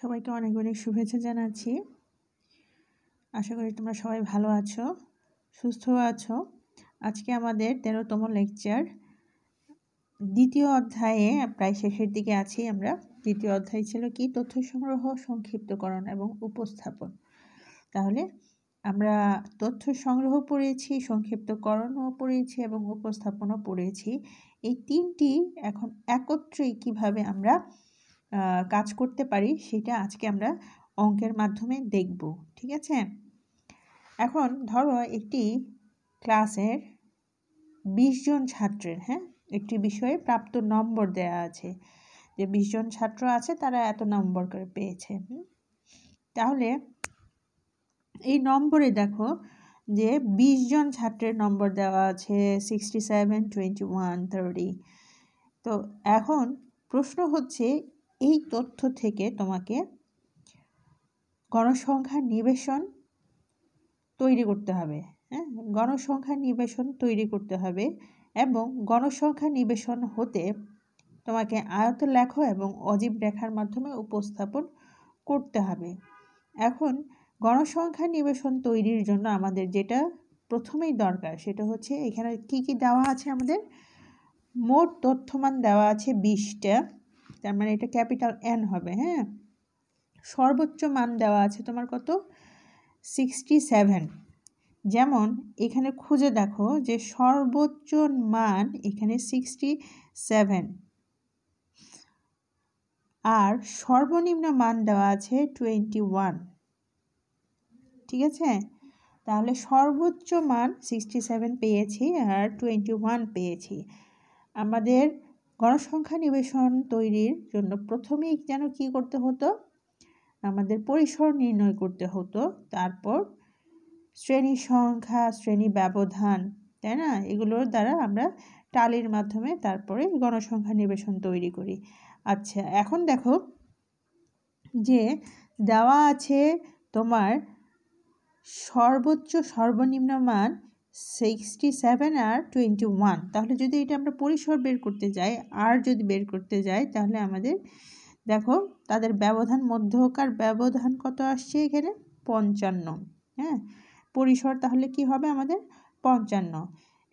সবাইকে অনেক অনেক শুভেচ্ছা জানাচ্ছি। আশা করি তোমরা সবাই ভালো আছো, সুস্থ আছো। আজকে আমাদের 13তম লেকচার, দ্বিতীয় অধ্যায়ে প্রায় শেষের দিকে আছি আমরা। দ্বিতীয় অধ্যায় ছিল কি? তথ্য সংগ্রহ, সংক্ষিপ্তকরণ এবং উপস্থাপন। তাহলে আমরা তথ্য সংগ্রহ পড়েছি, সংক্ষিপ্তকরণও পড়েছি এবং উপস্থাপনও পড়েছি। এই তিনটি এখন একত্রেই কিভাবে আমরা কাজ করতে পারি সেটা আজকে আমরা অঙ্কের মাধ্যমে দেখব। ঠিক আছে? এখন ধরো একটি ক্লাসের 20 জন ছাত্রের একটি বিষয়ে প্রাপ্ত নম্বর দেয়া আছে, যে 20 জন ছাত্র আছে, তারা এত নম্বর করে পেয়েছে। তাহলে এই নম্বরে দেখো যে 20 জন ছাত্রের নম্বর দেওয়া আছে 67, 21, 30। তো এখন প্রশ্ন হচ্ছে, এই তথ্য থেকে তোমাকে গণসংখ্যা নিবেশন তৈরি করতে হবে। গণসংখ্যা নিবেশন তৈরি করতে হবে এবং গণসংখ্যা নিবেশন হতে তোমাকে আয়ত লেখ এবং অজীব রেখার মাধ্যমে উপস্থাপন করতে হবে। এখন গণসংখ্যা নিবেশন তৈরির জন্য আমাদের যেটা প্রথমেই দরকার সেটা হচ্ছে, এখানে কি কি দেওয়া আছে? আমাদের মোট তথ্যমান দেওয়া আছে 20টা, তার মানে এটা ক্যাপিটাল N হবে। সর্বোচ্চ মান দেওয়া আছে তোমার কত? 67। যেমন এখানে খুঁজে দেখো যে সর্বোচ্চ মান এখানে 67 আর সর্বনিম্ন মান দেওয়া আছে 21। ঠিক আছে? তাহলে সর্বোচ্চ মান 67 পেয়েছি আর 21 পেয়েছি। আমাদের গণসংখ্যা নিবেশন তৈরির জন্য প্রথমেই যেন কি করতে হতো? আমাদের পরিসর নির্ণয় করতে হতো, তারপর শ্রেণী সংখ্যা, শ্রেণী ব্যবধান, তাই না? এগুলোর দ্বারা আমরা টালির মাধ্যমে তারপরে গণসংখ্যা নিবেশন তৈরি করি। আচ্ছা, এখন দেখো যে দেওয়া আছে তোমার সর্বোচ্চ সর্বনিম্ন মান 67 আর 21। তাহলে যদি এটা আমরা পরিসর বের করতে যাই, আর যদি বের করতে যাই, তাহলে আমাদের দেখো তাদের ব্যবধান, মধ্যকার ব্যবধান কত আসছে এখানে? 55। পরিসর তাহলে কি হবে আমাদের? 55।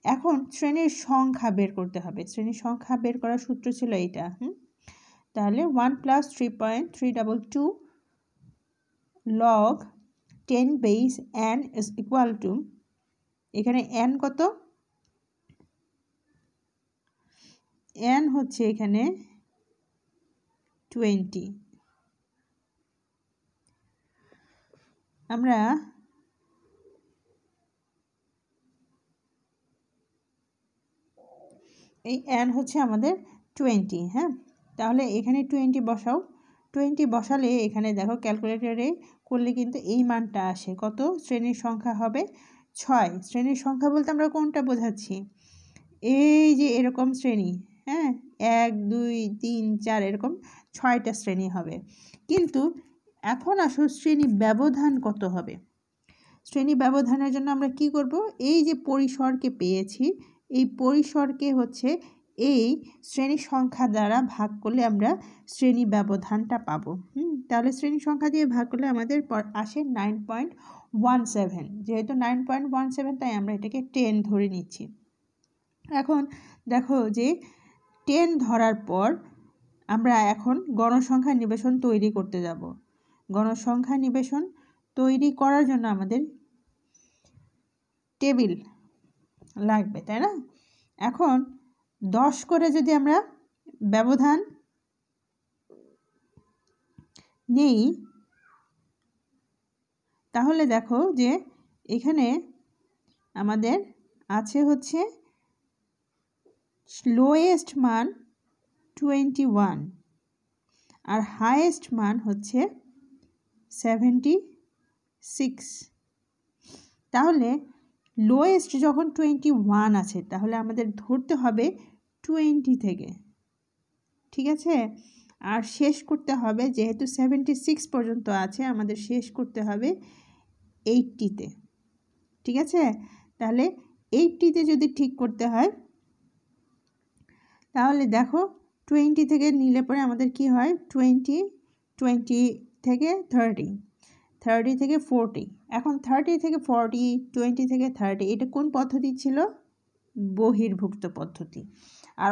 এখন শ্রেণীর সংখ্যা বের করতে হবে। শ্রেণীর সংখ্যা বের করার সূত্র ছিল এইটা। তাহলে 1 + 3.322 log 10 base n is equal to, এখানে n কত? n হচ্ছে এখানে 20। আমরা এই n হচ্ছে আমাদের 20। তাহলে এখানে 20 বসাও। 20 বসালে এখানে দেখো ক্যালকুলেটরে করলে কিন্তু এই মানটা আসে। কত? শ্রেণীর সংখ্যা হবে 6। শ্রেণীর সংখ্যা বলতে আমরা কোনটা বোঝাচ্ছি? এই যে এরকম শ্রেণী, 1, 2, 3, 4 এরকম 6টা শ্রেণী হবে। কিন্তু এখন আসো শ্রেণী ব্যবধান কত হবে? শ্রেণী ব্যবধানের জন্য আমরা কি করব? এই যে পরিসরকে পেয়েছি, এই পরিসরকে হচ্ছে এই শ্রেণী সংখ্যা দ্বারা ভাগ করলে আমরা শ্রেণী ব্যবধানটা পাবো। তাহলে শ্রেণী সংখ্যা দিয়ে ভাগ করলে আমাদের আসে 9.17। যেহেতু 9.17, তাই আমরা এটাকে 10 ধরে নিচ্ছি। এখন দেখো যে 10 ধরার পর আমরা এখন গণসংখ্যা নিবেশন তৈরি করতে যাব। গণসংখ্যা নিবেশন তৈরি করার জন্য আমাদের টেবিল লাগবে, তাই না? এখন 10 করে যদি আমরা ব্যবধান নেই, তাহলে দেখো যে এখানে আমাদের আছে হচ্ছে লোয়েস্ট মান 21 আর হাইয়েস্ট মান হচ্ছে 76। তাহলে লোয়েস্ট যখন 21 আছে, তাহলে আমাদের ধরতে হবে 20 থেকে। ঠিক আছে? আর শেষ করতে হবে, যেহেতু 76 পর্যন্ত আছে, আমাদের শেষ করতে হবে 80-তে। ঠিক আছে? তাহলে 80-তে যদি ঠিক করতে হয়, তাহলে দেখো 20 থেকে নিলে পরে আমাদের কি হয়? 20, 20 থেকে 30, 30 থেকে 40। এখন 30 থেকে 40, 20 থেকে 30 এটা কোন পদ্ধতি ছিল? বহির্ভুক্ত পদ্ধতি। আর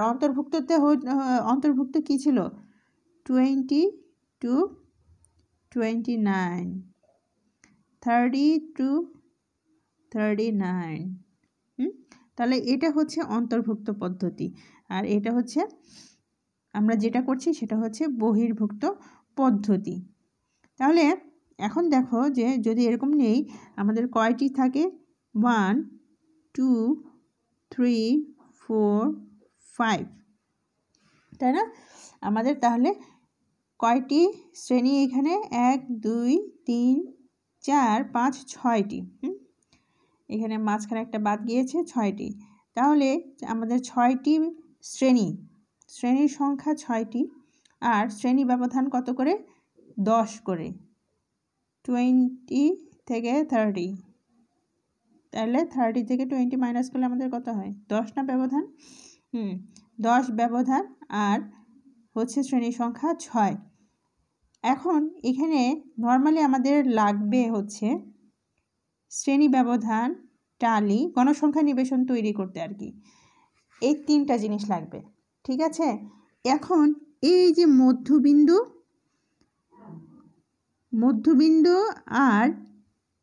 অন্তর্ভুক্ত কি ছিল? 20 to 29, 30 to 39। তাহলে এটা হচ্ছে অন্তর্ভুক্ত পদ্ধতি, আর এটা হচ্ছে আমরা যেটা করছি সেটা হচ্ছে বহির্ভুক্ত পদ্ধতি। তাহলে এখন দেখো যে যদি এরকম নেই, আমাদের কয়টি থাকে? 1 2 3 4 5, তাই না? আমাদের তাহলে কয়টি শ্রেণী এখানে? 1 2 3 4 5 6টি। এখানে মাঝখানে একটা বাদ গিয়েছে, 6টি। তাহলে আমাদের 6টি শ্রেণীর সংখ্যা 6টি, আর শ্রেণী ব্যবধান কত করে? 10 করে। 20 থেকে 30, তাহলে 30 থেকে 20 মাইনাস করলে আমাদের কত হয়? 10 না ব্যবধান? 10 ব্যবধান, আর হচ্ছে শ্রেণী সংখ্যা 6। এখন এখানে নর্মালি আমাদের লাগবে হচ্ছে শ্রেণী ব্যবধান, টালি, গণসংখ্যা নিবেশন তৈরি করতে আর কি, এই 3টা জিনিস লাগবে। ঠিক আছে? এখন এই যে মধ্যবিন্দু আর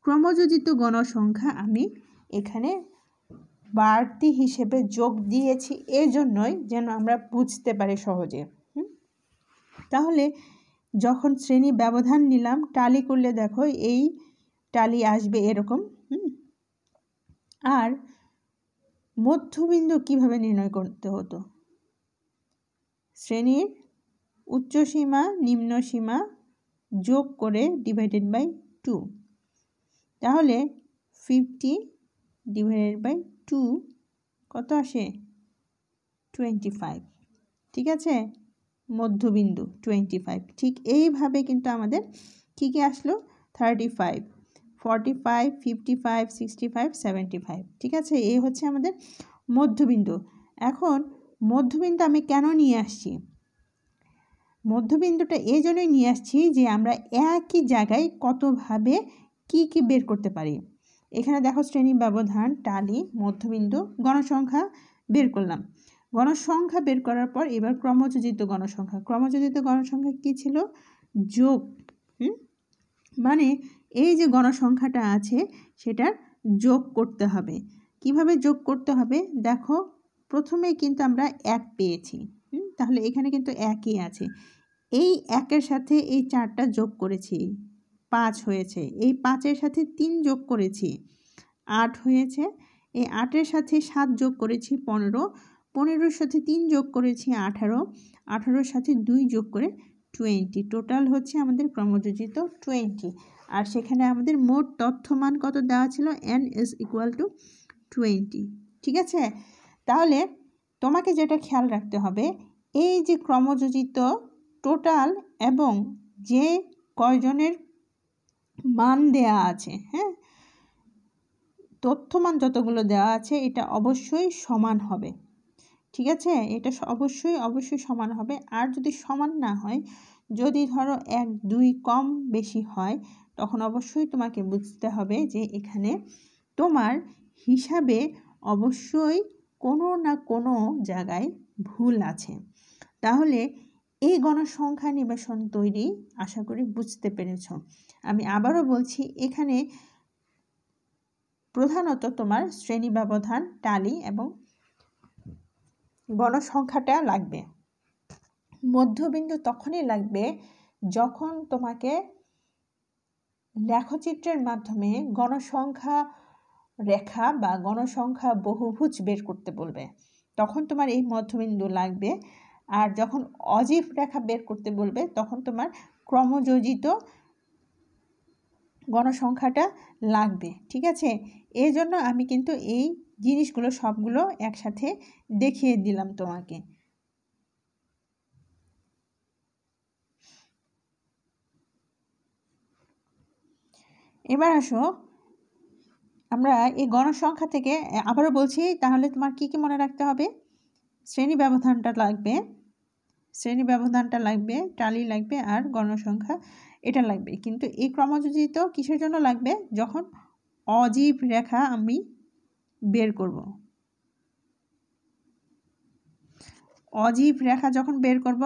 ক্রমযোজিত গণসংখ্যা আমি এখানে বাড়তি হিসেবে যোগ দিয়েছি, এজন্যই যেন আমরা বুঝতে পারি সহজে। তাহলে যখন শ্রেণী ব্যবধান নিলাম, টালি করলে দেখো এই টালি আসবে এরকম। আর মধ্যবিন্দু কিভাবে নির্ণয় করতে হতো? শ্রেণীর উচ্চ সীমা নিম্ন সীমা যোগ করে ডিভাইডেড বাই 2। তাহলে 50 ডিভাইডেড বাই 2 কত আসে? 25। ঠিক আছে? মধ্যবিন্দু 25। ঠিক এইভাবে কিন্তু আমাদের কি আসলো? 35, 45, 55, 65, 75। ঠিক আছে? এই হচ্ছে আমাদের মধ্যবিন্দু। এখন মধ্যবিন্দু আমি কেন নিয়ে আসছি? মধ্যবিন্দুটা এই জন্যই নিয়ে আসছি যে আমরা একই জায়গায় কতভাবে কি বের করতে পারি। এখানে দেখো শ্রেণী ব্যবধান, টালি, মধ্যবিন্দু, গণসংখ্যা বের করলাম। গণসংখ্যা বের করার পর এবার ক্রমযোজিত গণসংখ্যা। ক্রমযোজিত গণসংখ্যা কি ছিল? যোগ। মানে এই যে গণসংখ্যাটা আছে সেটার যোগ করতে হবে। কিভাবে যোগ করতে হবে? দেখো প্রথমে কিন্তু আমরা 1 পেয়েছি, তাহলে এখানে কিন্তু 1ই আছে। এই 1-এর সাথে এই 4টা যোগ করেছি, 5 হয়েছে। এই 5-এর সাথে 3 যোগ করেছি, 8 হয়েছে। এই 8-এর সাথে 7 যোগ করেছি, 15। 15-এর সাথে 3 যোগ করেছি, 18। 18-এর সাথে 2 যোগ করে 20। টোটাল হচ্ছে আমাদের ক্রমযোজিত 20। আর সেখানে আমাদের মোট তথ্যমান কত দেওয়া ছিল? n is equal to 20। ঠিক আছে? তাহলে তোমাকে যেটা খেয়াল রাখতে হবে, এই যে ক্রমযোজিত টোটাল এবং যে কয়জনের মান দেয়া আছে, তথ্যমান যতগুলো দেওয়া আছে এটা অবশ্যই সমান হবে। ঠিক আছে? এটা অবশ্যই সমান হবে। আর যদি সমান না হয়, যদি ধরো 1 2 কম বেশি হয়, তখন অবশ্যই তোমাকে বুঝতে হবে যে এখানে তোমার হিসাবে অবশ্যই কোনো না কোনো জায়গায় ভুল আছে। তাহলে এই গণসংখ্যা নিবেশন তৈরি আশা করি বুঝতে পেরেছ। আমি আবারও বলছি, এখানে প্রধানত তোমার শ্রেণী ব্যবধান, টালি এবং গণসংখ্যাটা লাগবে। মধ্যবিন্দু তখনই লাগবে যখন তোমাকে লেখচিত্রের মাধ্যমে গণসংখ্যা রেখা বা গণসংখ্যা বহুভুজ বের করতে বলবে, তখন তোমার এই মধ্যবিন্দু লাগবে। আর যখন অজীব রেখা বের করতে বলবে, তখন তোমার ক্রমযোজিত গণসংখ্যাটা লাগবে। ঠিক আছে? এই জন্য আমি কিন্তু এই জিনিসগুলো সবগুলো একসাথে দেখিয়ে দিলাম তোমাকে। এবার আসো আমরা এই গণসংখ্যা থেকে আবারও বলছি, তাহলে তোমার কি মনে রাখতে হবে? শ্রেণী ব্যবধানটা লাগবে, শ্রেণী ব্যবধানটা লাগবে, টালি লাগবে, আর গণসংখ্যা এটা লাগবে। কিন্তু এই ক্রমযোজিত কিসের জন্য লাগবে? যখন অজীব রেখা আমি বের করব। অজীব রেখা যখন বের করব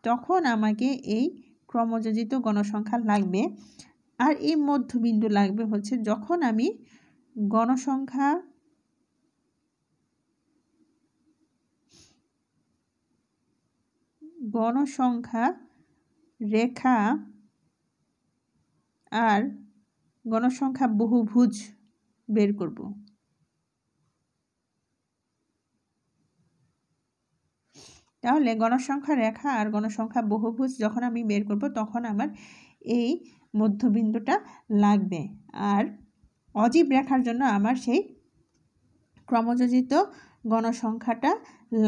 তখন আমাকে এই ক্রমযোজিত গণসংখ্যা লাগবে। আর এই মধ্যবিন্দু লাগবে হচ্ছে যখন আমি গণসংখ্যা রেখা আর গণসংখ্যা বহুভুজ বের করব। তাহলে গণসংখ্যা রেখা আর গণসংখ্যা বহুভুজ যখন আমি বের করব তখন আমার এই মধ্যবিন্দুটা লাগবে। আর অজীব রেখার জন্য আমার সেই ক্রমযোজিত গণসংখ্যাটা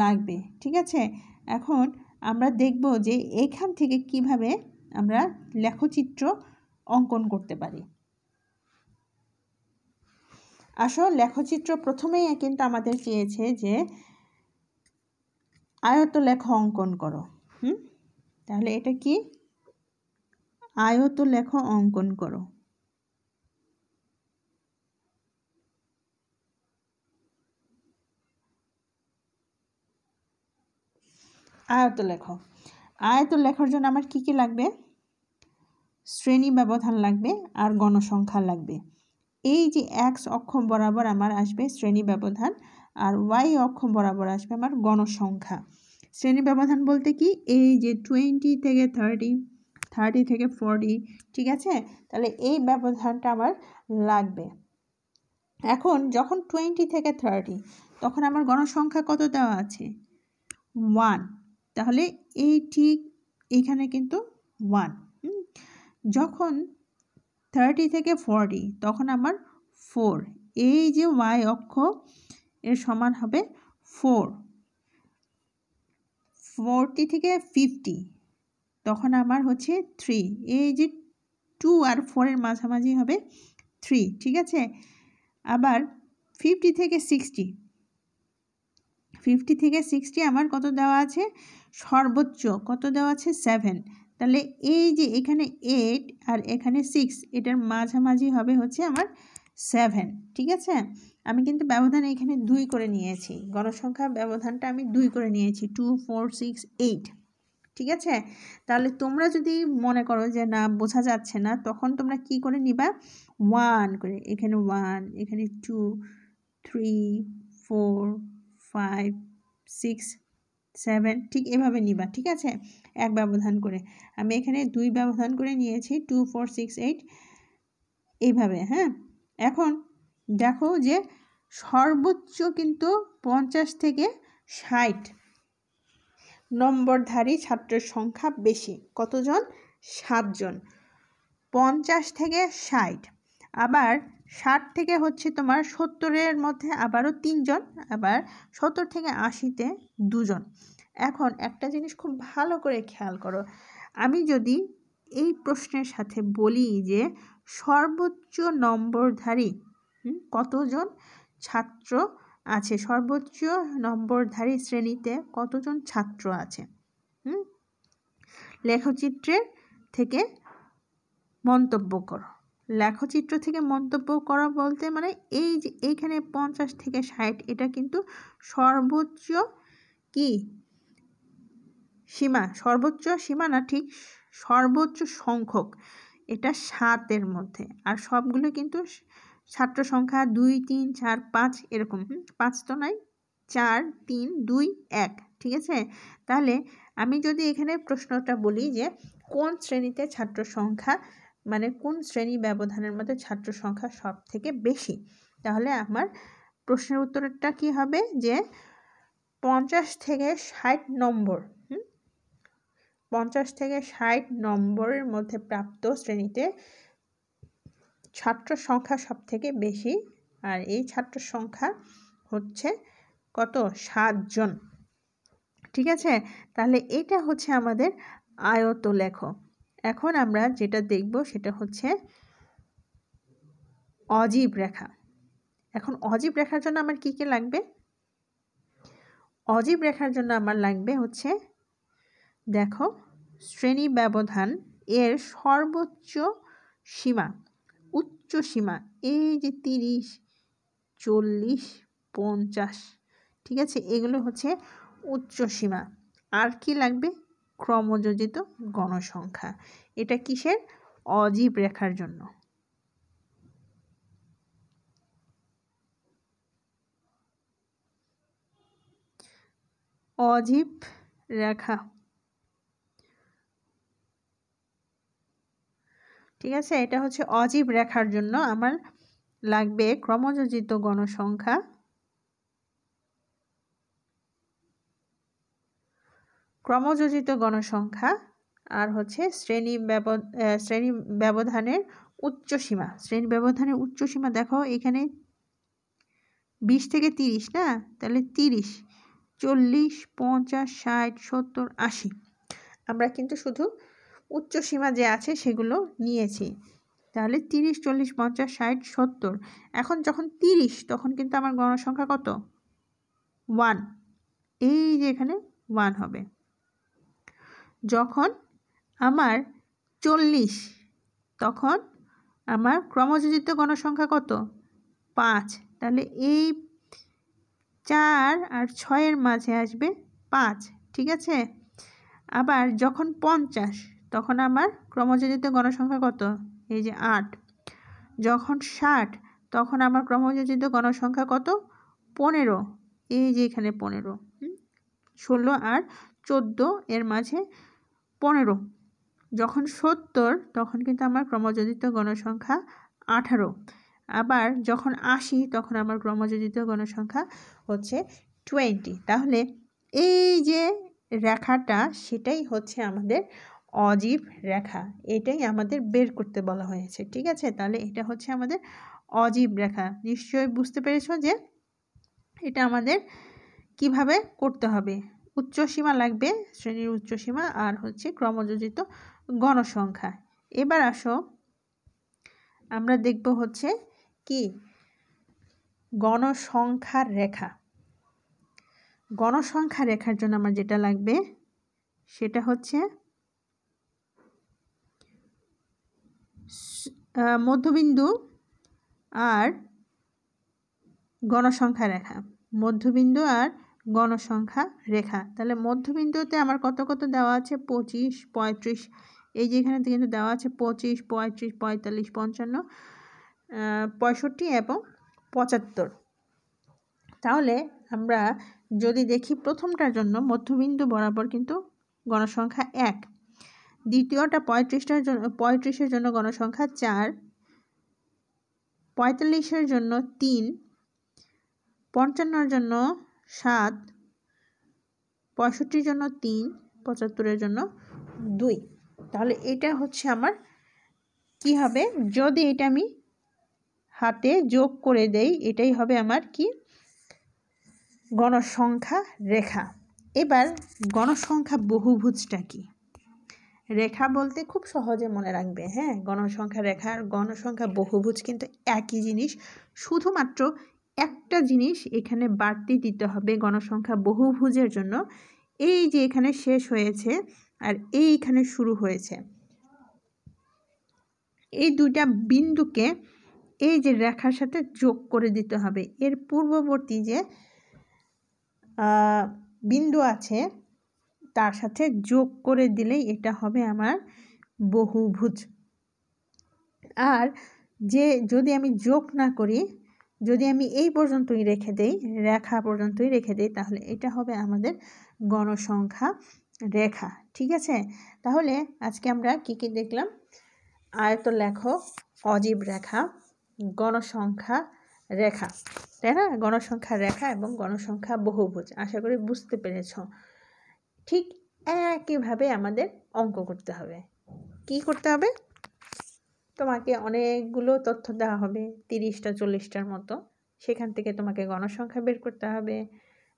লাগবে। ঠিক আছে, এখন আমরা দেখব যে এখান থেকে কিভাবে আমরা লেখচিত্র অঙ্কন করতে পারি। আসলে লেখচিত্র প্রথমেই কিন্তু আমাদের চেয়েছে যে আয়তলেখ অঙ্কন করো। তাহলে এটা কি? আয়তলেখ অঙ্কন করো। আয়তলেখ। আয়তলেখার জন্য আমার কি কি লাগবে? শ্রেণী ব্যবধান লাগবে আর গণসংখ্যা লাগবে। এই যে এক্স অক্ষ বরাবর আমার আসবে শ্রেণী ব্যবধান, আর ওয়াই অক্ষ বরাবর আসবে আমার গণসংখ্যা। শ্রেণী ব্যবধান বলতে কি? এই যে 20 থেকে 30, 30 থেকে 40, ঠিক আছে? তাহলে এই ব্যবধানটা আমার লাগবে। এখন যখন 20 থেকে 30 তখন আমার গণসংখ্যা কত দেওয়া আছে? 1। তাহলে এই ঠিক এইখানে কিন্তু 1। যখন 30 থেকে 40 তখন আমার 4। এই যে ওয়াই অক্ষ এর সমান হবে 4। 40 থেকে 50 তখন আমার হচ্ছে 3। এই যে 2 আর 4 এর মাঝামাঝি হবে 3, ঠিক আছে? আবার 50 থেকে 60, 50 থেকে 60 আমার কত দেওয়া আছে? সর্বোচ্চ কত দেওয়া আছে? 7। তাহলে এই যে এখানে 8 আর এখানে 6, এটার মাঝামাঝি হবে হচ্ছে আমার 7, ঠিক আছে? আমি কিন্তু ব্যবধান এখানে 2 করে নিয়েছি, গণসংখ্যা ব্যবধানটা আমি 2 করে নিয়েছি, 2, 4, 6, 8, ঠিক আছে? তাহলে তোমরা যদি মনে করো যে না বোঝা যাচ্ছে না, তখন তোমরা কি করে নিবা? 1 করে, এখানে 1, এখানে 2, 3, 4, 5, 6, 7, ঠিক এভাবে নিবা, ঠিক আছে? এক ব্যবধান করে। আমি এখানে 2 ব্যবধান করে নিয়েছি, 2, 4, 6, 8 এইভাবে। হ্যাঁ, এখন দেখো যে সর্বোচ্চ কিন্তু 50 থেকে 60 নম্বরধারী ছাত্রের সংখ্যা বেশি। কতজন? 7 জন। 50 থেকে 60, আবার 60 থেকে হচ্ছে তোমার 70-এর মধ্যে আবারও 3 জন, আবার 70 থেকে 80-তে 2 জন। এখন একটা জিনিস খুব ভালো করে খেয়াল করো, আমি যদি এই প্রশ্নের সাথে বলি যে সর্বোচ্চ নম্বরধারী কতজন ছাত্র আছে, সর্বোচ্চ নম্বরধারী শ্রেণীতে কতজন ছাত্র আছে, লেখচিত্রের থেকে মন্তব্য করো। লেখচিত্র থেকে মন্তব্য করা বলতে মানে এই যে এইখানে 50 থেকে 60 এটা কিন্তু সর্বোচ্চ কি সীমা, সর্বোচ্চ সীমা না, ঠিক সর্বোচ্চ সংখ্যক, এটা 7-এর মধ্যে। আর সবগুলো কিন্তু ছাত্র সংখ্যা 2, 3, 4, 5 এরকম। 5 তো নাই, 4, 3, 2, 1, ঠিক আছে? তাহলে আমি যদি এখানে প্রশ্নটা বলি যে কোন শ্রেণীতে ছাত্র সংখ্যা, মানে কোন শ্রেণী ব্যবধানের মধ্যে ছাত্র সংখ্যা সব থেকে বেশি, তাহলে আমার প্রশ্নের উত্তরটা কি হবে? যে 50 থেকে 60 নম্বর, 50 থেকে 60 নম্বরের মধ্যে প্রাপ্ত শ্রেণীতে ছাত্র সংখ্যা সব থেকে বেশি, আর এই ছাত্র সংখ্যা হচ্ছে কত? 7 জন, ঠিক আছে? তাহলে এটা হচ্ছে আমাদের আয়তলেখ। এখন আমরা যেটা দেখব সেটা হচ্ছে অজীব রেখা। এখন অজীব রেখার জন্য আমার কি কি লাগবে? অজীব রেখার জন্য আমার লাগবে হচ্ছে, দেখো, শ্রেণী ব্যবধান এর সর্বোচ্চ সীমা, উচ্চ সীমা, এই যে 30, 40, 50, ঠিক আছে, এগুলো হচ্ছে উচ্চ সীমা। আর কি লাগবে? ক্রমযোজিত গণসংখ্যা। এটা কিসের? অজীব রেখার জন্য। অজীব রেখা, ঠিক আছে, এটা হচ্ছে অজীব রেখার জন্য আমার লাগবে ক্রমযোজিত গণসংখ্যা, ক্রমযোজিত গণসংখ্যা, আর হচ্ছে শ্রেণী ব্যবধানের উচ্চ সীমা। শ্রেণী ব্যবধানের উচ্চ সীমা দেখো এখানে 20 থেকে 30 না, তাহলে 30, 40, 50, 60, 70, 80। আমরা কিন্তু শুধু উচ্চ সীমা যে আছে সেগুলো নিয়েছি। তাহলে 30, 40, 50, 60, 70। এখন যখন 30, তখন কিন্তু আমার গণসংখ্যা কত? 1। এই যে এখানে 1 হবে। যখন আমার 40, তখন আমার ক্রমযোজিত গণসংখ্যা কত? 5। তাহলে এই 4 আর 6-এর মাঝে আসবে 5, ঠিক আছে। আবার যখন 50, তখন আমার ক্রমযোজিত গণসংখ্যা কত? এই যে 8। যখন 60, তখন আমার ক্রমযোজিত গণসংখ্যা কত? 15। এই যে এখানে 15, 16 আর 14 এর মাঝে 15। যখন 70, তখন কিন্তু আমার ক্রমযোজিত গণসংখ্যা 18। আবার যখন 80, তখন আমার ক্রমযোজিত গণসংখ্যা হচ্ছে 20। তাহলে এই যে রেখাটা, সেটাই হচ্ছে আমাদের অজীব রেখা। এটাই আমাদের বের করতে বলা হয়েছে, ঠিক আছে। তাহলে এটা হচ্ছে আমাদের অজীব রেখা। নিশ্চয়ই বুঝতে পেরেছো যে এটা আমাদের কিভাবে করতে হবে। উচ্চ সীমা লাগবে, শ্রেণীর উচ্চ সীমা, আর হচ্ছে ক্রমযোজিত গণসংখ্যা। এবার আসো আমরা দেখব হচ্ছে কি গণসংখ্যার রেখা। গণসংখ্যা রেখার জন্য আমার যেটা লাগবে সেটা হচ্ছে মধ্যবিন্দু আর গণসংখ্যা রেখা। মধ্যবিন্দু আর গণসংখ্যা রেখা। তাহলে মধ্যবিন্দুতে আমার কত কত দেওয়া আছে? 25, 35। এই যে এখানে কিন্তু দেওয়া আছে 25, 35, 45, 55, 65 এবং 75। তাহলে আমরা যদি দেখি প্রথমটার জন্য মধ্যবিন্দু বরাবর কিন্তু গণসংখ্যা 1, দ্বিতীয়টা 35-এর জন্য গণসংখ্যা 4, 45-এর জন্য 3, 55-এর জন্য 7, 65-এর জন্য 3, 75-এর জন্য 2। তাহলে এটা হচ্ছে আমার কি হবে? যদি এটা আমি হাতে যোগ করে দেই, এটাই হবে আমার কি? গণসংখ্যা রেখা। এবার গণসংখ্যা বহুভুজটা কি? রেখা বলতে খুব সহজে মনে রাখবে, হ্যাঁ। গণসংখ্যা রেখা আর গণসংখ্যা বহুভুজ কিন্তু একই জিনিস। শুধুমাত্র একটা জিনিস এখানে বাড়তি দিতে হবে গণসংখ্যা বহুভুজের জন্য। এই যে এখানে শেষ হয়েছে আর এইখানে শুরু হয়েছে, এই দুইটা বিন্দুকে এই যে রেখার সাথে যোগ করে দিতে হবে। এর পূর্ববর্তী যে বিন্দু আছে তার সাথে যোগ করে দিলেই এটা হবে আমার বহুভুজ। আর যে যদি আমি যোগ না করি, যদি আমি এই পর্যন্তই রেখে দেই, রেখা পর্যন্তই রেখে দেই, তাহলে এটা হবে আমাদের গণসংখ্যা রেখা, ঠিক আছে। তাহলে আজকে আমরা কি কি দেখলাম? আয়তলেখ, অজীব রেখা, গণসংখ্যা রেখা, তাই না? গণসংখ্যা রেখা এবং গণসংখ্যা বহুভুজ। আশা করি বুঝতে পেরেছ। ঠিক একইভাবে আমাদের অঙ্ক করতে হবে। কি করতে হবে? তোমাকে অনেকগুলো তথ্য দেওয়া হবে, 30টা 40টার মতো। সেখান থেকে তোমাকে গণসংখ্যা বের করতে হবে।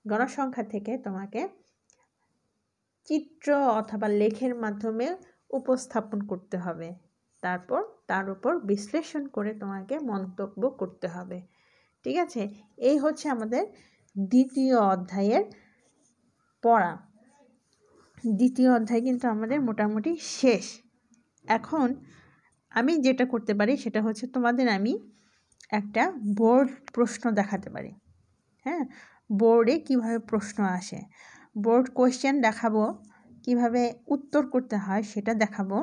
গণসংখ্যা থেকে তোমাকে চিত্র অথবা লেখের মাধ্যমে উপস্থাপন করতে হবে। তারপর তার উপর বিশ্লেষণ করে তোমাকে মন্তব্য করতে হবে, ঠিক আছে। এই হচ্ছে আমাদের দ্বিতীয় অধ্যায়ের পড়া। দ্বিতীয় অধ্যায় কিন্তু আমাদের মোটামুটি শেষ। এখন আমি যেটা করতে পারি সেটা হচ্ছে তোমাদের আমি একটা বোর্ড প্রশ্ন দেখাতে পারি। হ্যাঁ, বোর্ডে কিভাবে প্রশ্ন আসে, বোর্ড কোয়েশ্চেন দেখাবো, কিভাবে উত্তর করতে হয় সেটা দেখাবো।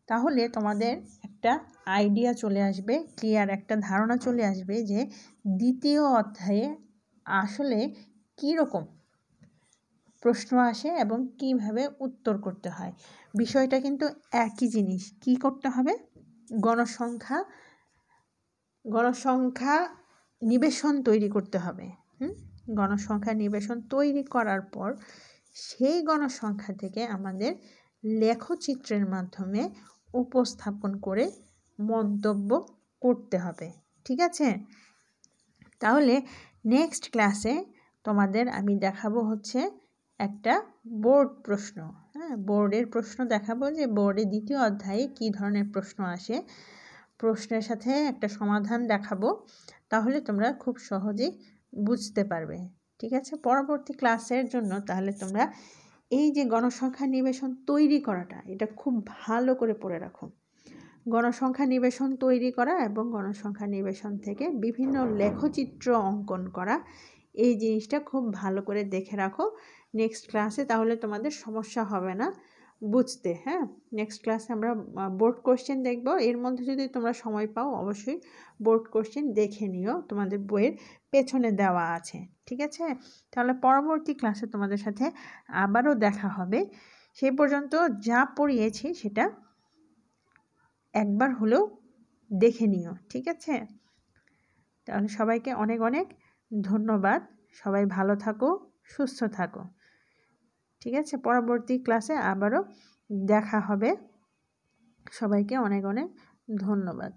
তাহলে তোমাদের একটা আইডিয়া চলে আসবে, ক্লিয়ার একটা ধারণা চলে আসবে যে দ্বিতীয় অধ্যায়ে আসলে কী রকম প্রশ্ন আসে এবং কিভাবে উত্তর করতে হয়। বিষয়টা কিন্তু একই জিনিস। কি করতে হবে? গণসংখ্যা নিবেশন তৈরি করতে হবে। গণসংখ্যা নিবেশন তৈরি করার পর সেই গণসংখ্যা থেকে আমাদের লেখচিত্রের মাধ্যমে উপস্থাপন করে মন্তব্য করতে হবে। ঠিক আছে? তাহলে নেক্সট ক্লাসে তোমাদের আমি দেখাবো হচ্ছে একটা বোর্ড প্রশ্ন। হ্যাঁ, বোর্ডের প্রশ্ন দেখাবো যে বোর্ডে দ্বিতীয় অধ্যায়ে কী ধরনের প্রশ্ন আসে, প্রশ্নের সাথে একটা সমাধান দেখাবো। তাহলে তোমরা খুব সহজেই বুঝতে পারবে। ঠিক আছে? পরবর্তী ক্লাসের জন্য তাহলে তোমরা এই যে গণসংখ্যা নিবেশন তৈরি করাটা, এটা খুব ভালো করে পড়ে রাখো। গণসংখ্যা নিবেশন তৈরি করা এবং গণসংখ্যা নিবেশন থেকে বিভিন্ন লেখচিত্র অঙ্কন করা, এই জিনিসটা খুব ভালো করে দেখে রাখো নেক্সট ক্লাসে। তাহলে তোমাদের সমস্যা হবে না বুঝতে। হ্যাঁ, নেক্সট ক্লাসে আমরা বোর্ড কোশ্চেন দেখব। এর মধ্যে যদি তোমরা সময় পাও অবশ্যই বোর্ড কোশ্চেন দেখে নিও, তোমাদের বইয়ের পেছনে দেওয়া আছে। ঠিক আছে? তাহলে পরবর্তী ক্লাসে তোমাদের সাথে আবারও দেখা হবে। সেই পর্যন্ত যা পড়িয়েছি সেটা একবার হলেও দেখে নিও। ঠিক আছে? তাহলে সবাইকে অনেক অনেক ধন্যবাদ। সবাই ভালো থাকো, সুস্থ থাকো। ঠিক আছে? পরবর্তী ক্লাসে আবারও দেখা হবে। সবাইকে অনেক অনেক ধন্যবাদ।